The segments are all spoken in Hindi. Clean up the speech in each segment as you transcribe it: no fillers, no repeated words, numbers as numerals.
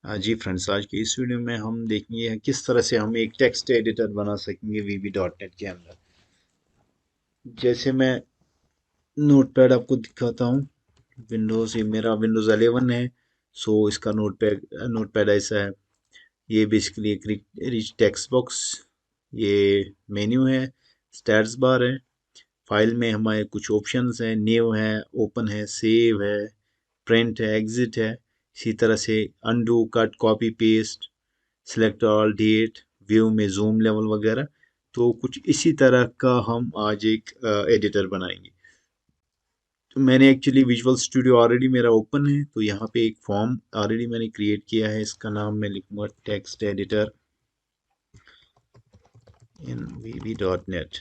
जी फ्रेंड्स, आज की इस वीडियो में हम देखेंगे किस तरह से हम एक टेक्स्ट एडिटर बना सकेंगे VB.NET के अंदर। जैसे मैं नोटपैड आपको दिखाता हूँ। विंडोज़, ये मेरा विंडोज़ 11 है। सो इसका नोटपैड ऐसा है। ये बेसिकली एक रिच टेक्स्ट बॉक्स, ये मेन्यू है, स्टैट्स बार है। फाइल में हमारे कुछ ऑप्शंस हैं, न्यू है, ओपन है, सेव है, प्रिंट है, एग्जिट है। इसी तरह से undo, cut, copy, paste, select all, date, view में जूम लेवल वगैरह। तो कुछ इसी तरह का हम आज एक एडिटर बनाएंगे। तो मैंने एक्चुअली विजुअल स्टूडियो ऑलरेडी मेरा ओपन है, तो यहाँ पे एक फॉर्म ऑलरेडी मैंने क्रिएट किया है। इसका नाम मैं लिखूंगा टेक्स्ट एडिटर इन VB.NET।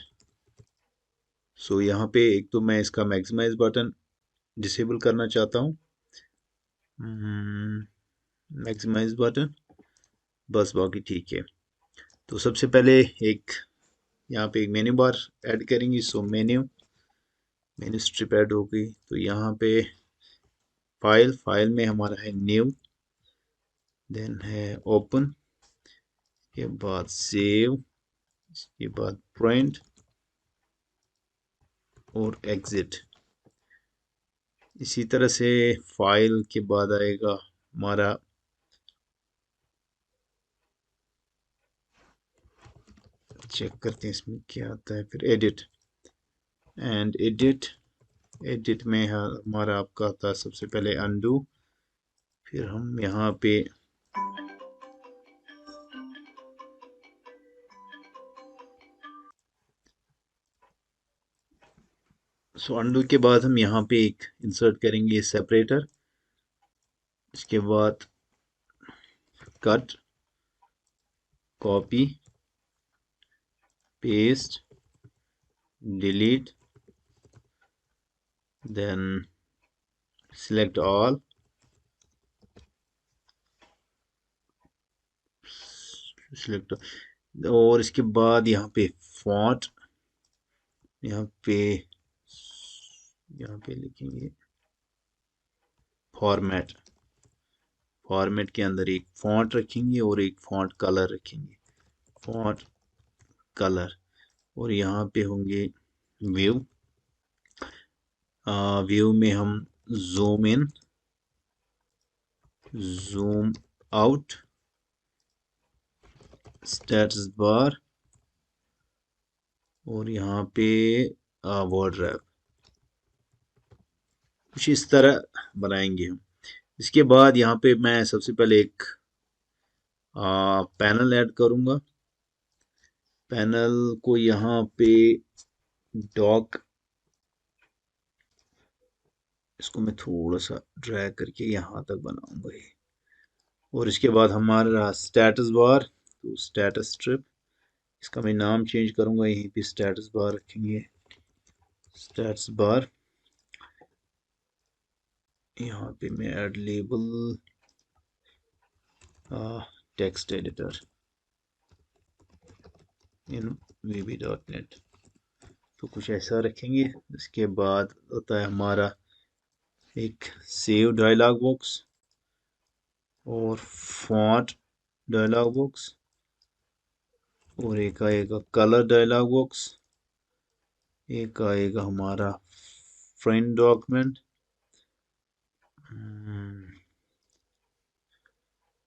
सो यहाँ पे एक तो मैं इसका मैक्सिमाइज बटन डिसेबल करना चाहता हूँ। मैक्सिमाइज बटन, बस बाकी ठीक है। तो सबसे पहले एक यहाँ पे एक मेन्यू बार ऐड करेंगे। सो मेन्यू स्ट्रिप ऐड हो गई। तो यहाँ पे फाइल में हमारा है न्यू, देन है ओपन, के बाद सेव, इसके बाद प्रिंट और एग्जिट। इसी तरह से फाइल के बाद आएगा हमारा, चेक करते हैं इसमें क्या आता है, फिर एडिट एंड एडिट में हमारा आपका आता है सबसे पहले अनडू। फिर हम यहाँ पे अनडू के बाद हम यहाँ पे एक इंसर्ट करेंगे सेपरेटर। इसके बाद cut, copy, paste, delete, then select all, select, और इसके बाद यहाँ पे फॉन्ट, यहाँ पे लिखेंगे फॉर्मेट। फॉर्मेट के अंदर एक फॉन्ट रखेंगे और एक फॉन्ट कलर रखेंगे, फॉन्ट कलर। और यहाँ पे होंगे व्यू। व्यू में हम zoom in, zoom out, status bar, और यहाँ पे वर्ड रैप। कुछ इस तरह बनाएंगे हम। इसके बाद यहाँ पे मैं सबसे पहले एक पैनल ऐड करूंगा। पैनल को यहाँ पे डॉक, इसको मैं थोड़ा सा ड्रैग करके यहाँ तक बनाऊंगा ये। और इसके बाद हमारा स्टेटस बार, तो स्टेटस स्ट्रिप, इसका मैं नाम चेंज करूंगा, यहीं पे स्टेटस बार रखेंगे, स्टेटस बार। यहाँ पे मैं add label text editor in VB.NET, तो कुछ ऐसा रखेंगे। इसके बाद होता है हमारा एक सेव डायलॉग बॉक्स और फॉन्ट डायलॉग बॉक्स, और एक आएगा कलर डायलॉग बॉक्स, एक आएगा हमारा फ्रेंड डॉक्यूमेंट।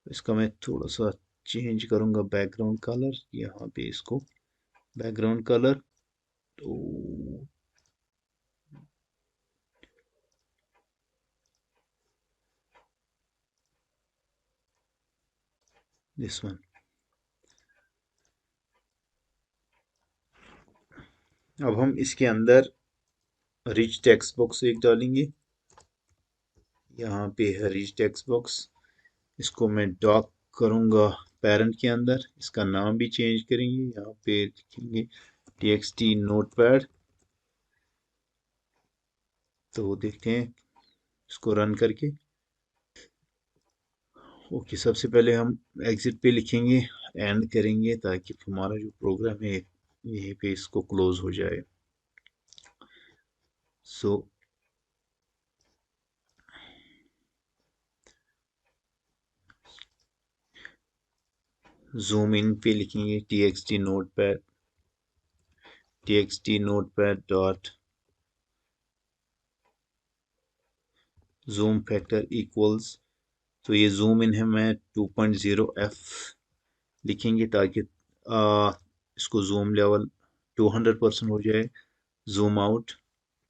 इसका मैं थोड़ा सा चेंज करूंगा बैकग्राउंड कलर, यहाँ पे इसको बैकग्राउंड कलर, तो दिस वन। अब हम इसके अंदर रिच टेक्स्ट बॉक्स एक डालेंगे। यहाँ पे है रिच टेक्स्ट बॉक्स, इसको मैं डॉक करूँगा पेरेंट के अंदर। इसका नाम भी चेंज करेंगे, यहाँ पे लिखेंगे TXT नोटपैड। तो देखते हैं इसको रन करके। ओके, सबसे पहले हम एग्जिट पे लिखेंगे, एंड करेंगे, ताकि हमारा जो प्रोग्राम है यहीं पे इसको क्लोज हो जाए। सो जूम इन पे लिखेंगे txt notepad dot zoom factor equals, तो ये जूम इन है, मैं 2.0 f लिखेंगे ताकि इसको जूम लेवल 200% हो जाए। जूम आउट,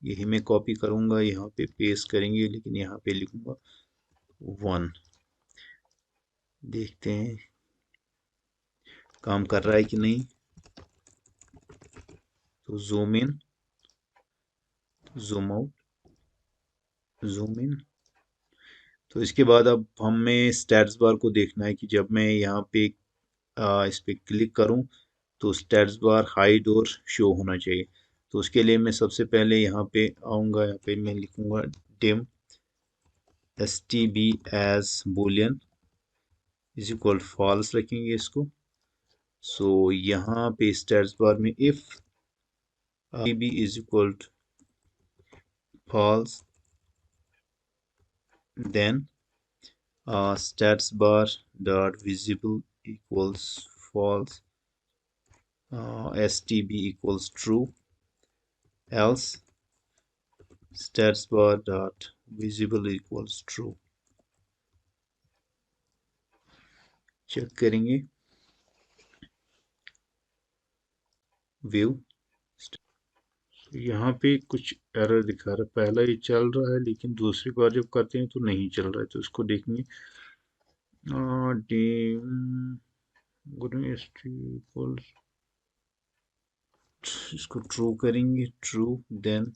यही मैं कॉपी करूंगा, यहाँ पे पेस्ट करेंगे, लेकिन यहाँ पे लिखूंगा 1। देखते हैं काम कर रहा है कि नहीं। तो zoom in, zoom out, zoom in. तो इसके बाद अब हमें स्टैट्स बार को देखना है कि जब मैं यहाँ पे इस पे क्लिक करूँ तो स्टैट्स बार हाइड और शो होना चाहिए। तो उसके लिए मैं सबसे पहले यहाँ पे आऊँगा, यहाँ पे मैं लिखूँगा dim stb as boolean is equal false रखेंगे इसको। सो यहाँ पे स्टैट्स बार में if stb is equal false, then stats bar dot visible equals false, stb equals true, else stats bar dot visible equals true। Check करेंगे व्यू, यहाँ पे कुछ एरर दिखा रहा है। पहला ये चल रहा है, लेकिन दूसरी बार जब करते हैं तो नहीं चल रहा है। तो इसको देखेंगे इसको ट्रू करेंगे, true, then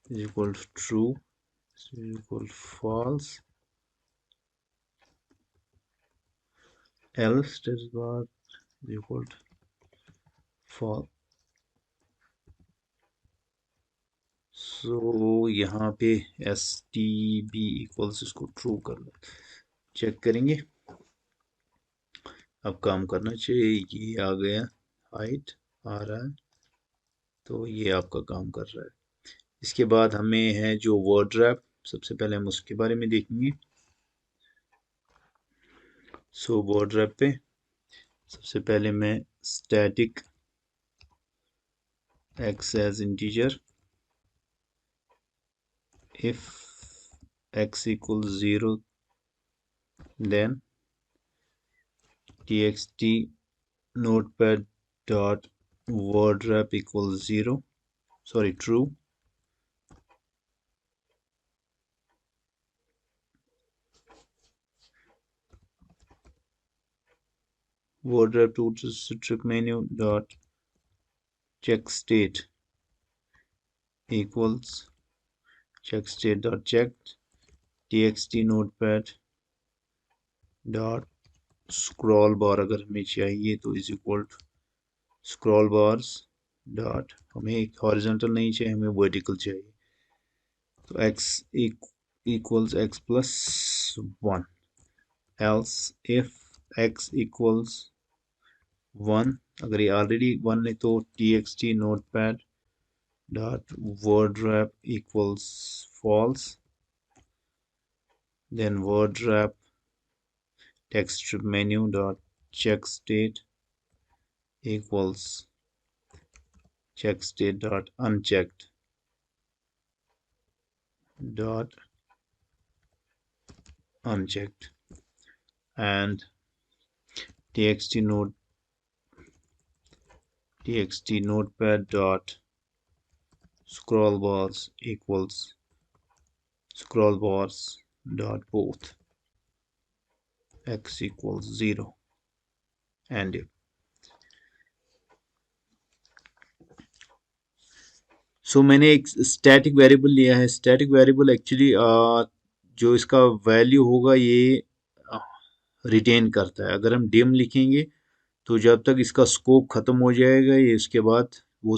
is equal true, is equal false, else stats bar is equal to false। So यहाँ पे एस टी बी इक्वल्स इसको ट्रू कर लो। चेक करेंगे, अब काम करना चाहिए। ये आ गया, हाइट आ रहा है, तो ये आपका काम कर रहा है। इसके बाद हमें है जो वर्ड रैप, सबसे पहले हम उसके बारे में देखेंगे। सो वर्ड रैप पे सबसे पहले मैं static x as integer, if x equals 0 then txt notepad dot word wrap equals 0, sorry true, word wrap to strip menu dot check state equals check state dot checked, txt notepad dot scroll bar अगर हमें चाहिए तो is equal scroll bars dot, हमें एक हॉरिजॉन्टल नहीं चाहिए, हमें वर्टिकल चाहिए। तो x equals x plus 1, else if x equals 1, अगर ये ऑलरेडी 1 है तो txt notepad dot word wrap equals false, then word wrap text menu dot check state equals check state dot unchecked dot unchecked, and txt notepad dot scroll bars equals scroll bars dot both x equals 0 and if। सो मैंने एक स्टैटिक वेरिएबल लिया है। स्टैटिक वेरिएबल एक्चुअली जो इसका वैल्यू होगा ये रिटेन करता है। अगर हम डिम लिखेंगे तो जब तक इसका स्कोप ख़त्म हो जाएगा ये, उसके बाद वो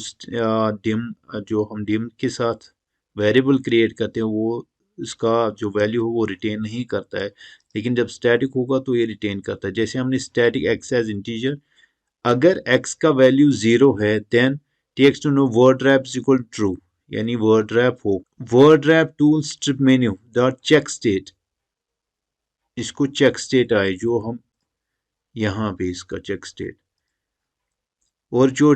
डिम, जो हम डिम के साथ वेरिएबल क्रिएट करते हैं वो इसका जो वैल्यू हो वो रिटेन नहीं करता है। लेकिन जब स्टैटिक होगा तो ये रिटेन करता है। जैसे हमने स्टैटिक एक्स एज इंटीजर, अगर x का वैल्यू 0 है then text to no word wrap is equal true, यानी वर्ड रैप हो। Word wrap tool strip menu dot check state, इसको चेक स्टेट आए जो हम यहाँ पे इसका चेक स्टेट, और जो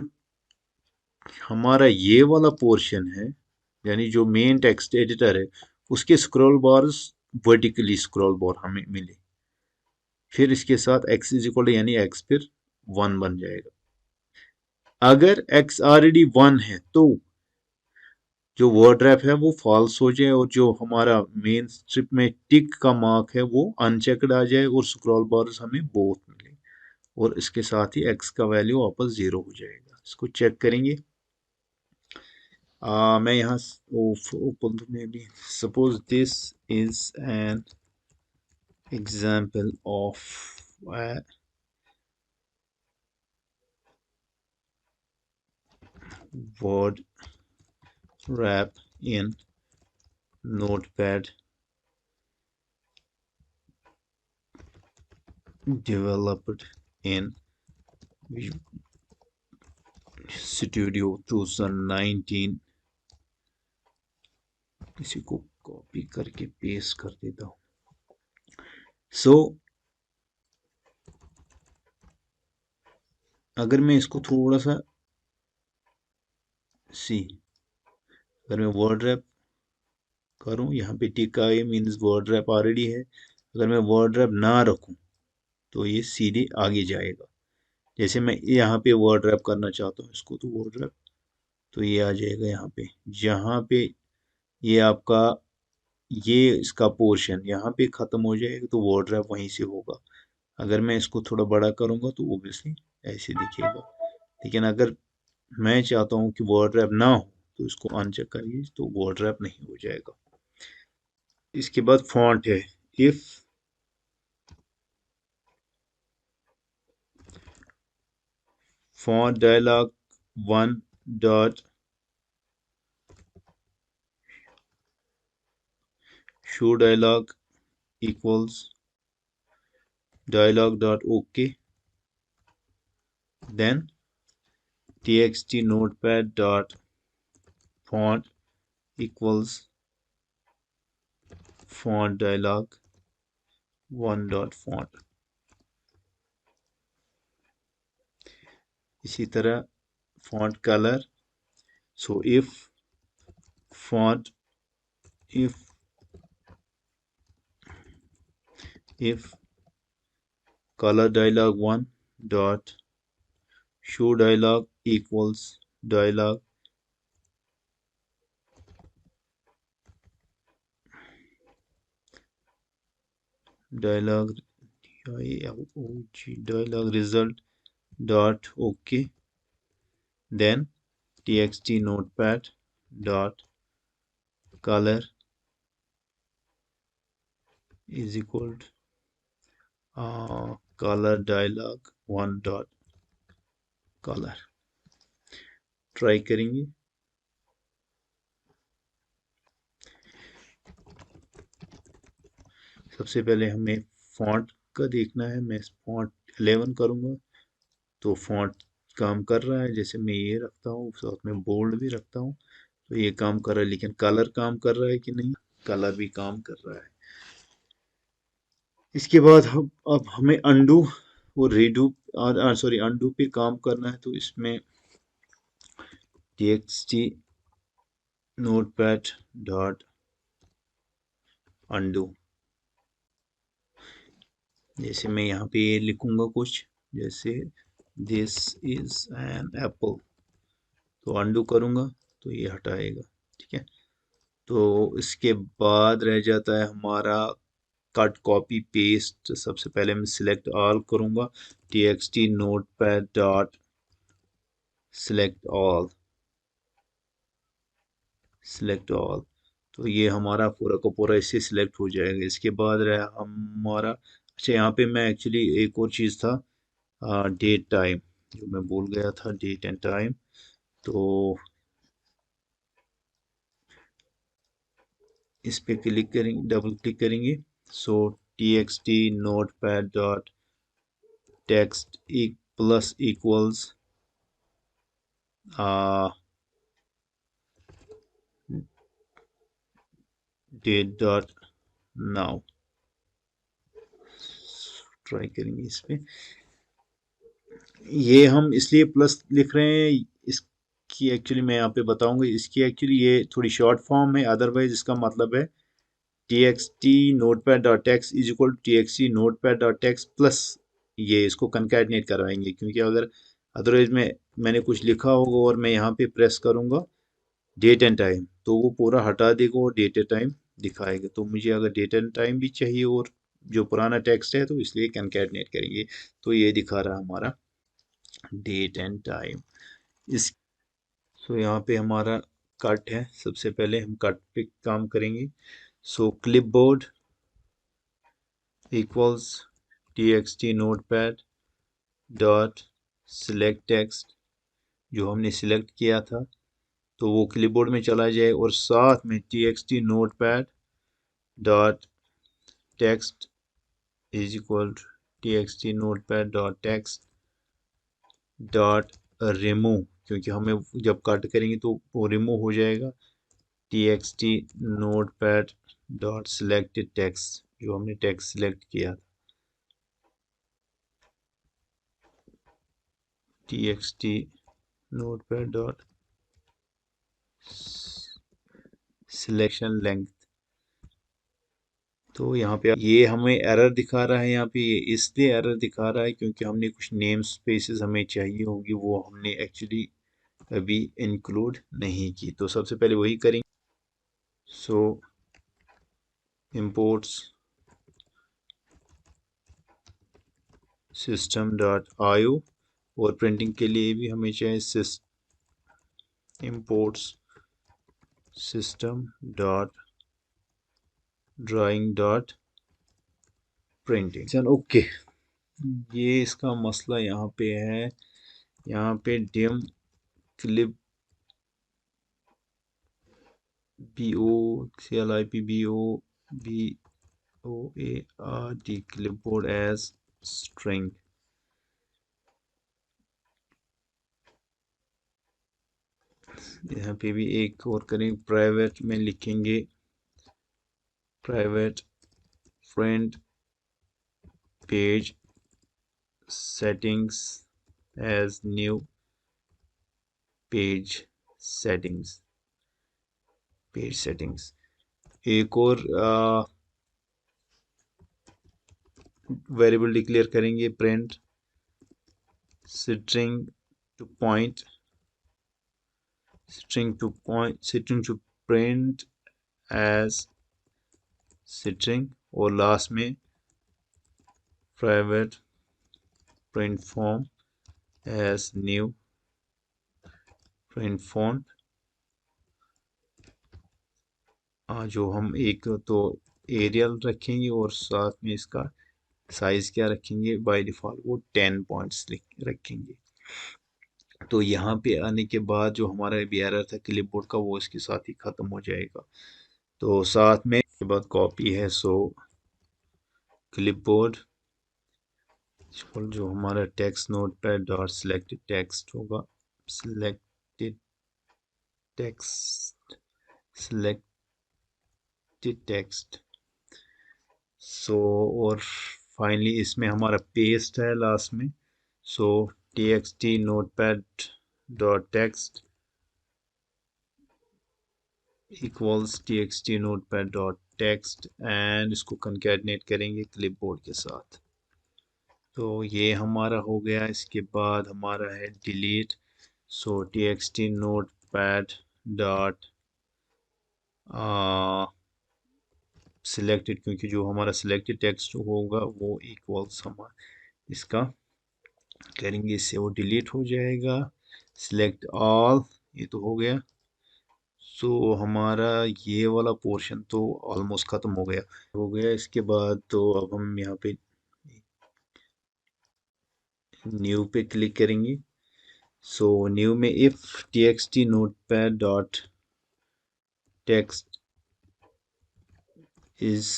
हमारा ये वाला पोर्शन है, यानी जो मेन टेक्स्ट एडिटर है, उसके स्क्रॉल बार्स वर्टिकली स्क्रॉल बार हमें मिले, फिर इसके साथ x इज इक्वल यानी x फिर 1 बन जाएगा। अगर x ऑलरेडी 1 है तो जो वर्ड रैप है वो फॉल्स हो जाए, और जो हमारा मेन स्ट्रिप में टिक का मार्क है वो अनचेक्ड आ जाए, और स्क्रॉल बार्स हमें बोथ मिले, और इसके साथ ही x का वैल्यू वापस 0 हो जाएगा। इसको चेक करेंगे। मैं यहाँ ओपन में भी, suppose this is an example of word wrap in notepad developed in Studio 2019। इसी को कॉपी करके पेस्ट कर देता हूँ। अगर मैं इसको थोड़ा सा अगर मैं वर्ड रैप करूँ, यहाँ पे टिका है मीन्स वर्ड रैप ऑलरेडी है। अगर मैं वर्ड रैप ना रखूँ तो ये सीधे आगे जाएगा। जैसे मैं यहाँ पे वर्ड रैप करना चाहता हूँ इसको, तो वर्ड रैप, तो ये आ जाएगा यहाँ पे, जहाँ पे ये आपका ये इसका पोर्शन यहाँ पे खत्म हो जाएगा, तो वर्ड रैप वहीं से होगा। अगर मैं इसको थोड़ा बड़ा करूंगा तो ओब्वियसली ऐसे दिखेगा। लेकिन अगर मैं चाहता हूँ कि वर्ड रैप ना हो तो इसको अनचेक करिए, तो वर्ड रैप नहीं हो जाएगा। इसके बाद फॉन्ट है, if font dialog one dot show dialog equals dialog dot ok, then txt notepad dot font equals font dialog one dot font। इसी तरह font color, so font if if color dialog one dot show dialog equals dialog dialog dialog result dot ok, then txt notepad dot color is equal to color dialog one dot color। Try करेंगे। सबसे पहले हमें फॉन्ट का देखना है। मैं फॉन्ट 11 करूंगा तो फॉन्ट काम कर रहा है। जैसे मैं ये रखता हूँ साथ में बोल्ड भी रखता हूँ तो ये काम कर रहा है, लेकिन कलर काम कर रहा है कि नहीं? कलर भी काम कर रहा है। इसके बाद हम अब हमें अंडू और रीडू सॉरी अंडू पे काम करना है, तो इसमें txt notepad dot undo, जैसे मैं यहाँ पे लिखूंगा कुछ, जैसे दिस इज एन एप्पल, तो अंडू करूंगा तो ये हटाएगा। ठीक है, तो इसके बाद रह जाता है हमारा कट कॉपी पेस्ट। सबसे पहले मैं सिलेक्ट ऑल करूंगा, txt notepad dot select all, तो ये हमारा पूरा का पूरा इससे सिलेक्ट हो जाएगा। इसके बाद रहा हमारा, अच्छा यहाँ पे मैं एक्चुअली एक और चीज़ था, डेट टाइम, जो मैं भूल गया था, डेट एंड टाइम। तो इस पे क्लिक करेंगे, डबल क्लिक करेंगे, so txt notepad dot text plus equals date dot now. Try करेंगे इस पे। ये हम इसलिए प्लस लिख रहे हैं, इसकी एक्चुअली मैं यहाँ पे बताऊंगा, इसकी एक्चुअली ये थोड़ी शॉर्ट फॉर्म है, अदरवाइज इसका मतलब है txt notepad.txt is equal to txt notepad.txt plus, ये इसको कंकैटिनेट करवाएंगे, क्योंकि अगर अदरवाइज में मैंने कुछ लिखा होगा और मैं यहाँ पे प्रेस करूंगा डेट एंड टाइम, तो वो पूरा हटा देगा और डेट एंड टाइम दिखाएगा। तो मुझे अगर डेट एंड टाइम भी चाहिए और जो पुराना टेक्स्ट है, तो इसलिए कंकैटिनेट करेंगे। तो ये दिखा रहा है हमारा डेट एंड टाइम। इस सो यहाँ पे हमारा कट है, सबसे पहले हम कट पे काम करेंगे। So clipboard equals txt notepad dot select text, जो हमने सिलेक्ट किया था तो वो क्लिपबोर्ड में चला जाए, और साथ में txt notepad dot text is equal txt notepad dot text dot remove, क्योंकि हमें जब कट करेंगे तो वो रिमूव हो जाएगा। txt notepad dot selected text, जो हमने टेक्स्ट सिलेक्ट किया, txt notepad dot selection length. तो यहाँ पे ये हमें एरर दिखा रहा है, यहाँ पे ये इसलिए एरर दिखा रहा है क्योंकि हमने कुछ नेम स्पेसेस हमें चाहिए होगी, वो हमने एक्चुअली अभी इंक्लूड नहीं की। तो सबसे पहले वही करेंगे। सो imports system डॉट io, और प्रिंटिंग के लिए भी हमें चाहिए imports system dot drawing dot printing. Okay, ये इसका मसला यहाँ पे है। यहाँ पे dim clip board clipboard as string। यहाँ पे भी एक और करें, प्राइवेट में लिखेंगे private friend page settings as new page settings. एक और वेरिएबल डिक्लेयर करेंगे, print string to point string to print as string, और लास्ट में private print form as new print font। जो हम एक तो एरियल रखेंगे और साथ में इसका साइज क्या रखेंगे, बाय डिफॉल्ट वो 10 पॉइंट्स रखेंगे। तो यहाँ पे आने के बाद जो हमारा भी एरर था क्लिपबोर्ड का, वो इसके साथ ही खत्म हो जाएगा। तो साथ में के बाद कॉपी है, सो क्लिपबोर्ड जो हमारा text notepad dot selected text होगा, सिलेक्टेड टेक्स्ट सिलेक्टेड टेक्स्ट। सो और फाइनली इसमें हमारा पेस्ट है लास्ट में। So txt notepad dot text equals txt notepad dot text, and इसको कंकैटिनेट करेंगे क्लिपबोर्ड के साथ। तो ये हमारा हो गया। इसके बाद हमारा है डिलीट। सो txt notepad डॉट सिलेक्टेड, क्योंकि जो हमारा सिलेक्टेड टेक्स्ट होगा वो इक्वल्स हमारा इसका करेंगे, इससे वो डिलीट हो जाएगा। सिलेक्ट ऑल, ये तो हो गया। सो हमारा ये वाला पोर्शन तो ऑलमोस्ट ख़त्म हो गया। इसके बाद तो अब हम यहाँ पे न्यू पे क्लिक करेंगे। सो न्यू में if txt notepad dot text is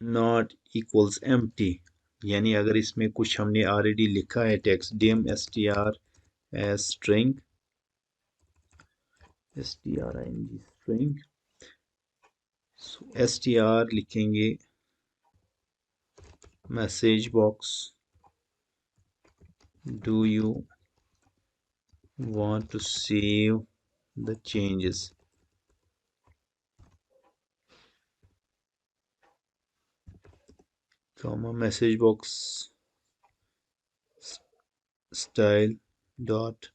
not equals empty, यानी अगर इसमें कुछ हमने ऑलरेडी लिखा है text, dim str as string string, str लिखेंगे message box Do you want to save the changes? Comma message box style dot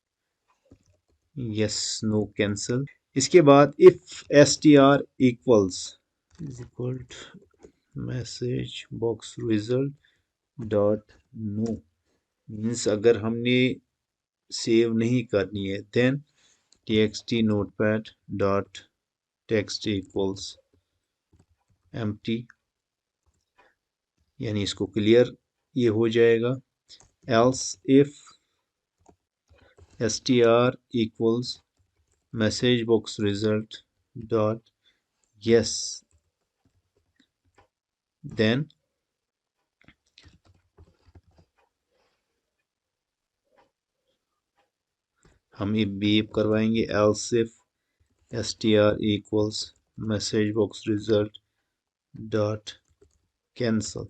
yes no cancel. इसके बाद if str equals is equal to message box result dot no means अगर हमने सेव नहीं करनी है then txt notepad dot text equals empty यानी इसको क्लियर ये हो जाएगा else if str equals message box result dot yes then हम ये बीप करवाएंगे else if str equals message box result dot cancel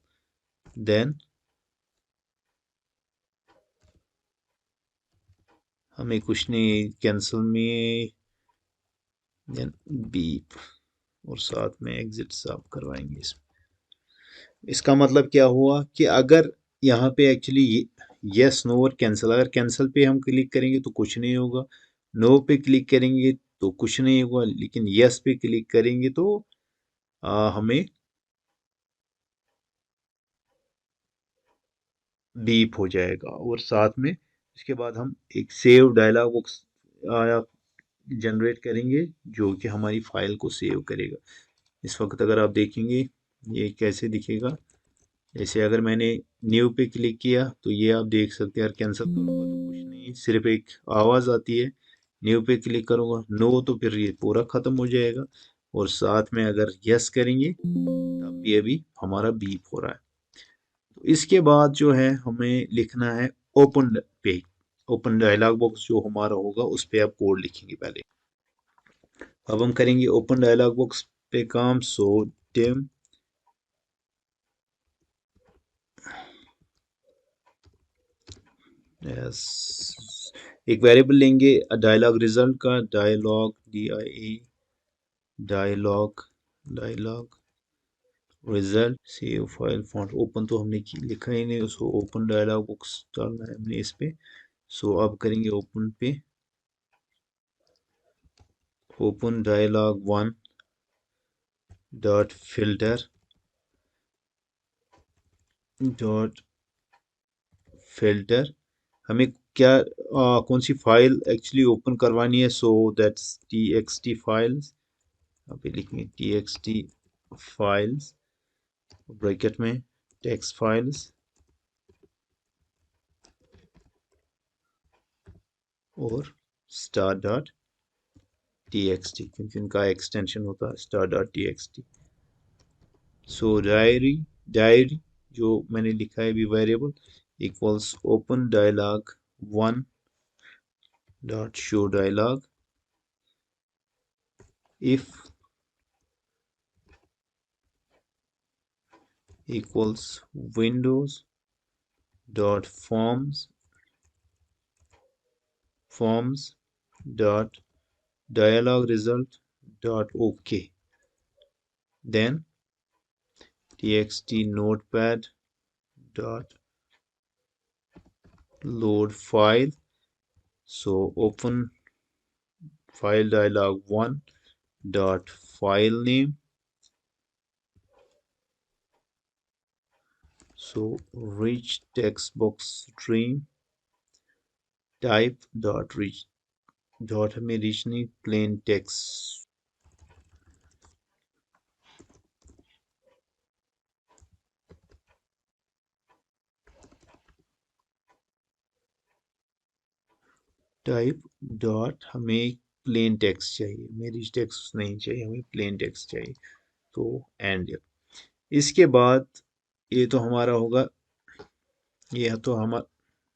then हमें कुछ नहीं कैंसिल में देन बीप और साथ में एग्जिट साफ करवाएंगे इसका मतलब क्या हुआ कि अगर यहाँ पे एक्चुअली यस नो और कैंसिल अगर कैंसिल पे हम क्लिक करेंगे तो कुछ नहीं होगा नो पे क्लिक करेंगे तो कुछ नहीं होगा लेकिन यस पे क्लिक करेंगे तो हमें बीप हो जाएगा और साथ में इसके बाद हम एक सेव डायलॉग बॉक्स जनरेट करेंगे जो कि हमारी फाइल को सेव करेगा इस वक्त अगर आप देखेंगे ये कैसे दिखेगा जैसे अगर मैंने न्यू पे क्लिक किया तो ये आप देख सकते हैं यार कैंसिल करूंगा तो कुछ नहीं सिर्फ एक आवाज़ आती है न्यू पे क्लिक करूंगा नो तो फिर ये पूरा ख़त्म हो जाएगा और साथ में अगर यस करेंगे तब भी अभी हमारा बीप हो रहा है तो इसके बाद जो है हमें लिखना है ओपन पे ओपन डायलॉग बॉक्स जो हमारा होगा उस पर आप कोड लिखेंगे पहले अब हम करेंगे ओपन डायलॉग बॉक्स पे काम सो डिम यस एक वेरिएबल लेंगे डायलॉग रिजल्ट का dialog dialog dialog result save file font open तो हमने लिखा ही नहीं उसको ओपन डायलॉग बॉक्स डालना है हमने इस पे सो अब करेंगे ओपन पे open dialog one dot filter dot filter हमें क्या कौन सी फाइल एक्चुअली ओपन करवानी है सो दैट्स txt फाइल्स अभी लिखेंगे txt फाइल्स ब्रैकेट में टेक्स्ट फाइल्स और स्टार डॉट txt क्योंकि उनका एक्सटेंशन होता है star dot txt so diary जो मैंने लिखा है भी variable equals open dialog one dot show dialog if equals windows dot forms dot dialog result dot ok then txt notepad dot load file so open file dialog one dot file name so rich text box stream type dot rich dot हमें rich नहीं plain text टाइप डॉट हमें प्लेन टेक्स्ट चाहिए हमें रिच टेक्स्ट नहीं चाहिए हमें प्लेन टेक्स्ट चाहिए तो एंड इसके बाद ये तो हमारा होगा ये तो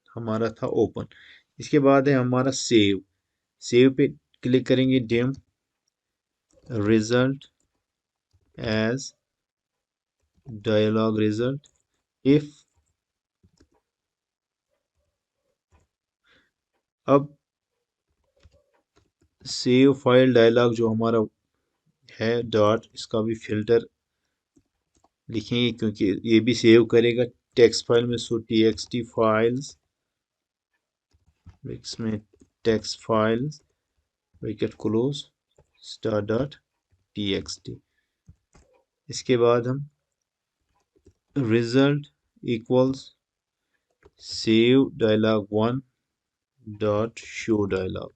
हमारा था ओपन इसके बाद है हमारा सेव पे क्लिक करेंगे dim result as dialog result if अब सेव फाइल डायलॉग जो हमारा है डॉट, इसका भी फिल्टर लिखेंगे क्योंकि ये भी सेव करेगा टेक्स्ट फाइल में। सो txt फाइल्स, इसमें text files bracket close star dot txt। इसके बाद हम result equals save dialog one dot show dialog.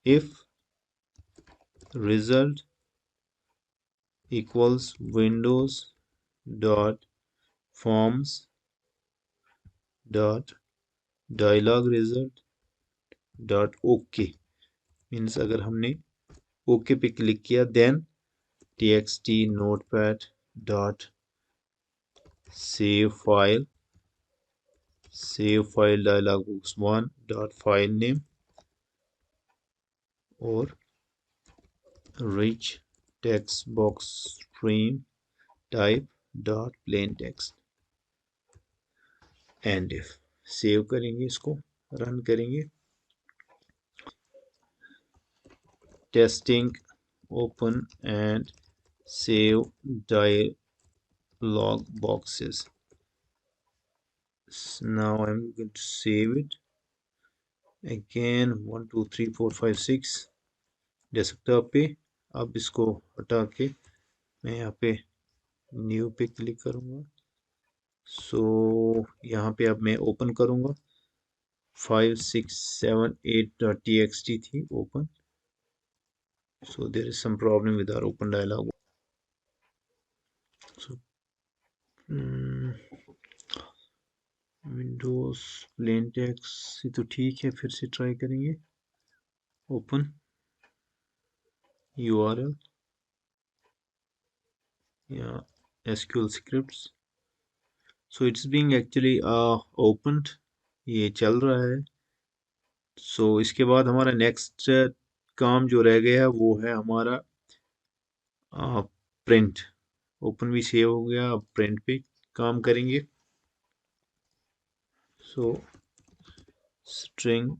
If result equals windows dot forms dot dialog result dot ok, means अगर हमने ओके पे क्लिक किया then txt notepad dot save file dialog box one dot file name और rich text box stream type dot plain text and if. Save करेंगे, इसको रन करेंगे। Testing open and save dialog boxes. Now I'm going to save it again 1 2 3 4 5 6 desktop पे। अब इसको हटा के मैं यहाँ पे न्यू पे क्लिक करूँगा। सो यहाँ पे अब मैं ओपन करूँगा। 5 6 7 8.txt थी open. So there is some problem with our open dialog. So Windows plain text ये तो ठीक है, फिर से ट्राई करेंगे। ओपन URL या SQL scripts। So it's being actually opened, ये चल रहा है। सो इसके बाद हमारा नेक्स्ट काम जो रह गया है वो है हमारा प्रिंट। ओपन भी सेव हो गया, अब प्रिंट पे काम करेंगे। So string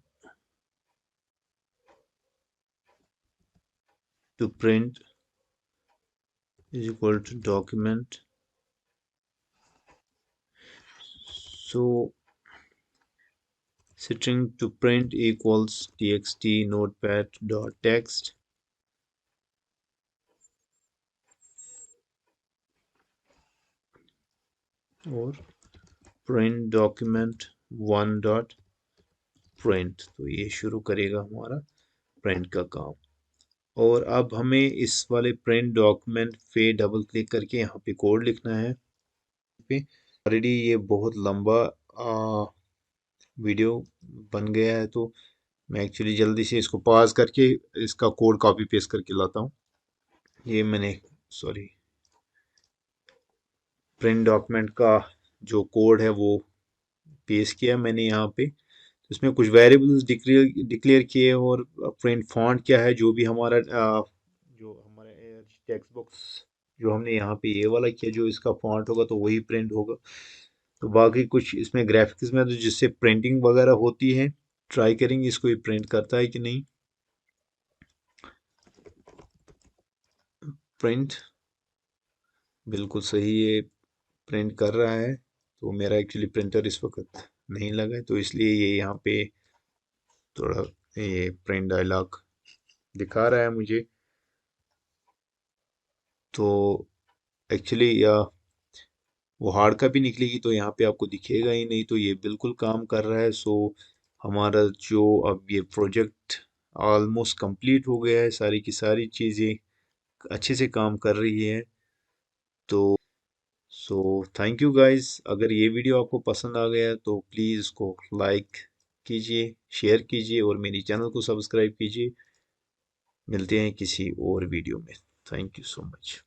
to print is equal to document। So string to print equals txt notepad dot text और print document one dot print। तो ये शुरू करेगा हमारा प्रिंट का काम। और अब हमें इस वाले प्रिंट डॉक्यूमेंट पे डबल क्लिक करके यहाँ पे कोड लिखना है। पे ऑलरेडी ये बहुत लंबा वीडियो बन गया है, तो मैं एक्चुअली जल्दी से इसको पॉज करके इसका कोड कॉपी पेस्ट करके लाता हूँ। ये मैंने प्रिंट डॉक्यूमेंट का जो कोड है वो पेस्ट किया मैंने यहाँ पे। तो इसमें कुछ वेरिएबल्स डिक्लेयर किए और प्रिंट फॉन्ट क्या है, जो भी हमारा जो हमारा टेक्स्ट बॉक्स जो हमने यहाँ पे ये वाला किया, जो इसका फॉन्ट होगा तो वही प्रिंट होगा। तो बाकी कुछ इसमें ग्राफिक्स में तो जिससे प्रिंटिंग वगैरह होती है, ट्राई करेंगे इसको ये प्रिंट करता है कि नहीं। प्रिंट बिल्कुल सही ये प्रिंट कर रहा है। तो मेरा एक्चुअली प्रिंटर इस वक्त नहीं लगा है, तो इसलिए ये यहाँ पे थोड़ा ये प्रिंट डायलॉग दिखा रहा है मुझे। तो एक्चुअली वो हार्ड कॉपी निकलेगी तो यहाँ पे आपको दिखेगा ही नहीं। तो ये बिल्कुल काम कर रहा है। सो हमारा जो अब ये प्रोजेक्ट ऑलमोस्ट कंप्लीट हो गया है, सारी की सारी चीज़ें अच्छे से काम कर रही है। तो सो थैंक यू गाइस। अगर ये वीडियो आपको पसंद आ गया तो प्लीज़ इसको लाइक कीजिए, शेयर कीजिए और मेरी चैनल को सब्सक्राइब कीजिए। मिलते हैं किसी और वीडियो में। Thank you so much.